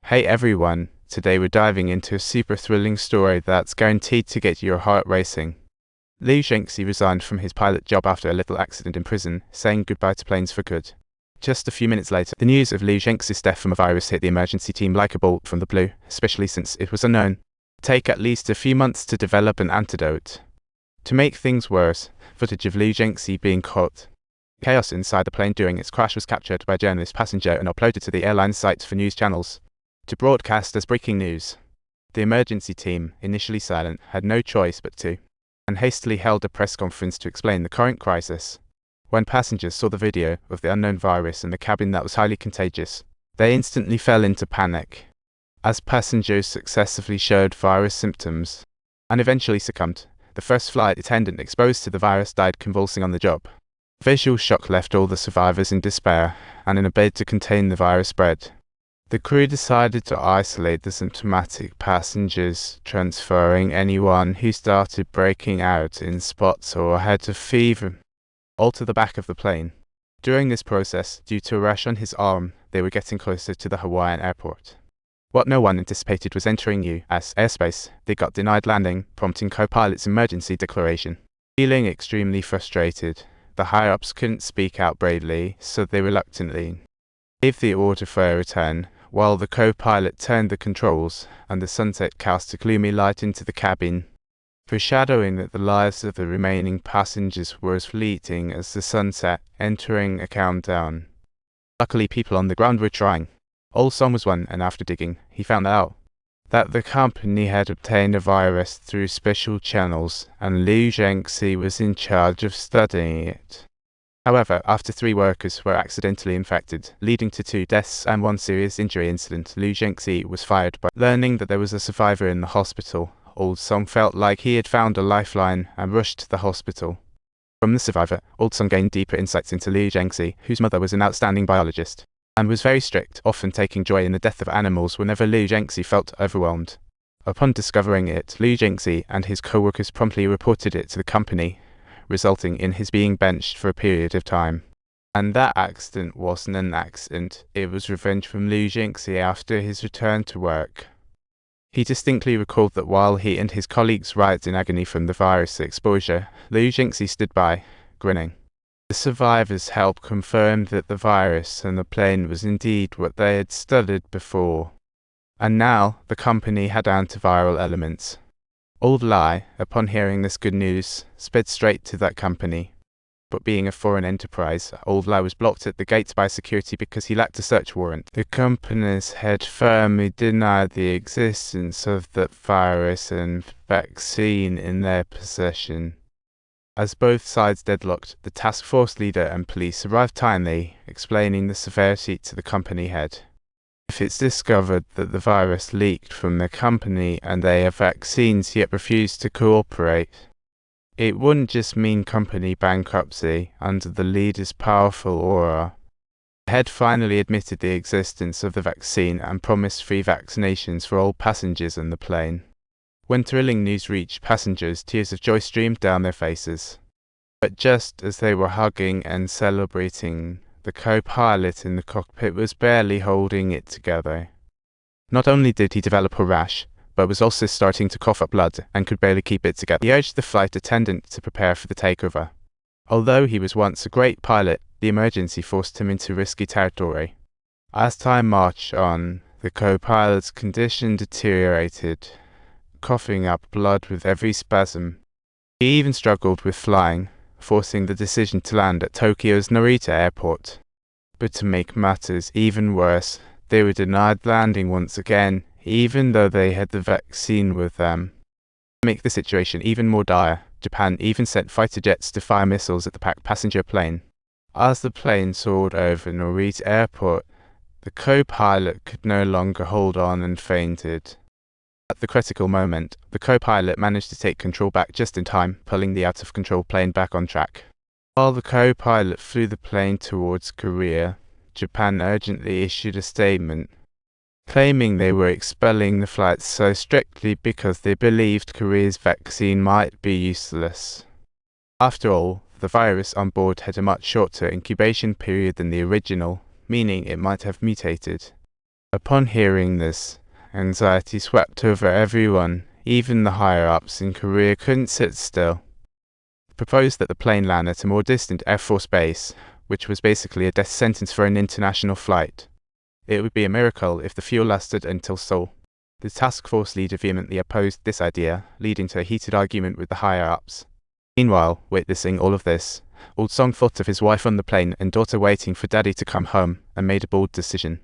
Hey everyone, today we're diving into a super thrilling story that's guaranteed to get your heart racing. Liu Zhengxi resigned from his pilot job after a little accident in prison, saying goodbye to planes for good. Just a few minutes later, the news of Liu Zhengxi's death from a virus hit the emergency team like a bolt from the blue, especially since it was unknown. Take at least a few months to develop an antidote. To make things worse, footage of Liu Zhengxi being caught. Chaos inside the plane during its crash was captured by a journalist passenger and uploaded to the airline's site for news channels to broadcast as breaking news. The emergency team, initially silent, had no choice but to, and hastily held a press conference to explain the current crisis. When passengers saw the video of the unknown virus in the cabin that was highly contagious, they instantly fell into panic, as passengers successively showed virus symptoms and eventually succumbed. The first flight attendant exposed to the virus died convulsing on the job. Visual shock left all the survivors in despair and in a bid to contain the virus spread. The crew decided to isolate the symptomatic passengers, transferring anyone who started breaking out in spots or had a fever, all to the back of the plane. During this process, due to a rash on his arm, they were getting closer to the Hawaiian airport. What no one anticipated was entering U.S. airspace. They got denied landing, prompting co-pilot's emergency declaration. Feeling extremely frustrated, the higher-ups couldn't speak out bravely, so they reluctantly gave the order for a return, while the co-pilot turned the controls, and the sunset cast a gloomy light into the cabin, foreshadowing that the lives of the remaining passengers were as fleeting as the sunset, entering a countdown. Luckily, people on the ground were trying. All Song was one, and after digging, he found out that the company had obtained a virus through special channels, and Liu Zhengxi was in charge of studying it. However, after 3 workers were accidentally infected, leading to 2 deaths and 1 serious injury incident, Liu Zhengxi was fired. By learning that there was a survivor in the hospital, Old Song felt like he had found a lifeline and rushed to the hospital. From the survivor, Old Song gained deeper insights into Liu Zhengxi, whose mother was an outstanding biologist, and was very strict, often taking joy in the death of animals whenever Liu Zhengxi felt overwhelmed. Upon discovering it, Liu Zhengxi and his co-workers promptly reported it to the company, resulting in his being benched for a period of time. And that accident wasn't an accident, it was revenge from Liu Zhengxi after his return to work. He distinctly recalled that while he and his colleagues writhed in agony from the virus exposure, Liu Zhengxi stood by, grinning. The survivors helped confirm that the virus and the plane was indeed what they had studied before. And now, the company had antiviral elements. Old Lai, upon hearing this good news, sped straight to that company. But being a foreign enterprise, Old Lai was blocked at the gates by security because he lacked a search warrant. The company's head firmly denied the existence of that virus and vaccine in their possession. As both sides deadlocked, the task force leader and police arrived timely, explaining the severity to the company head. If it's discovered that the virus leaked from the company and they have vaccines yet refuse to cooperate, it wouldn't just mean company bankruptcy under the leader's powerful aura. The head finally admitted the existence of the vaccine and promised free vaccinations for all passengers in the plane. When thrilling news reached passengers, tears of joy streamed down their faces. But just as they were hugging and celebrating, the co-pilot in the cockpit was barely holding it together. Not only did he develop a rash, but was also starting to cough up blood and could barely keep it together. He urged the flight attendant to prepare for the takeover. Although he was once a great pilot, the emergency forced him into risky territory. As time marched on, the co-pilot's condition deteriorated, coughing up blood with every spasm. He even struggled with flying, forcing the decision to land at Tokyo's Narita airport. But to make matters even worse, they were denied landing once again, even though they had the vaccine with them. To make the situation even more dire, Japan even sent fighter jets to fire missiles at the packed passenger plane. As the plane soared over Narita airport, the co-pilot could no longer hold on and fainted. At the critical moment, the co-pilot managed to take control back just in time, pulling the out-of-control plane back on track. While the co-pilot flew the plane towards Korea, Japan urgently issued a statement, claiming they were expelling the flight so strictly because they believed Korea's vaccine might be useless. After all, the virus on board had a much shorter incubation period than the original, meaning it might have mutated. Upon hearing this, anxiety swept over everyone. Even the higher-ups in Korea couldn't sit still. They proposed that the plane land at a more distant Air Force base, which was basically a death sentence for an international flight. It would be a miracle if the fuel lasted until Seoul. The task force leader vehemently opposed this idea, leading to a heated argument with the higher-ups. Meanwhile, witnessing all of this, Old Song thought of his wife on the plane and daughter waiting for daddy to come home, and made a bold decision.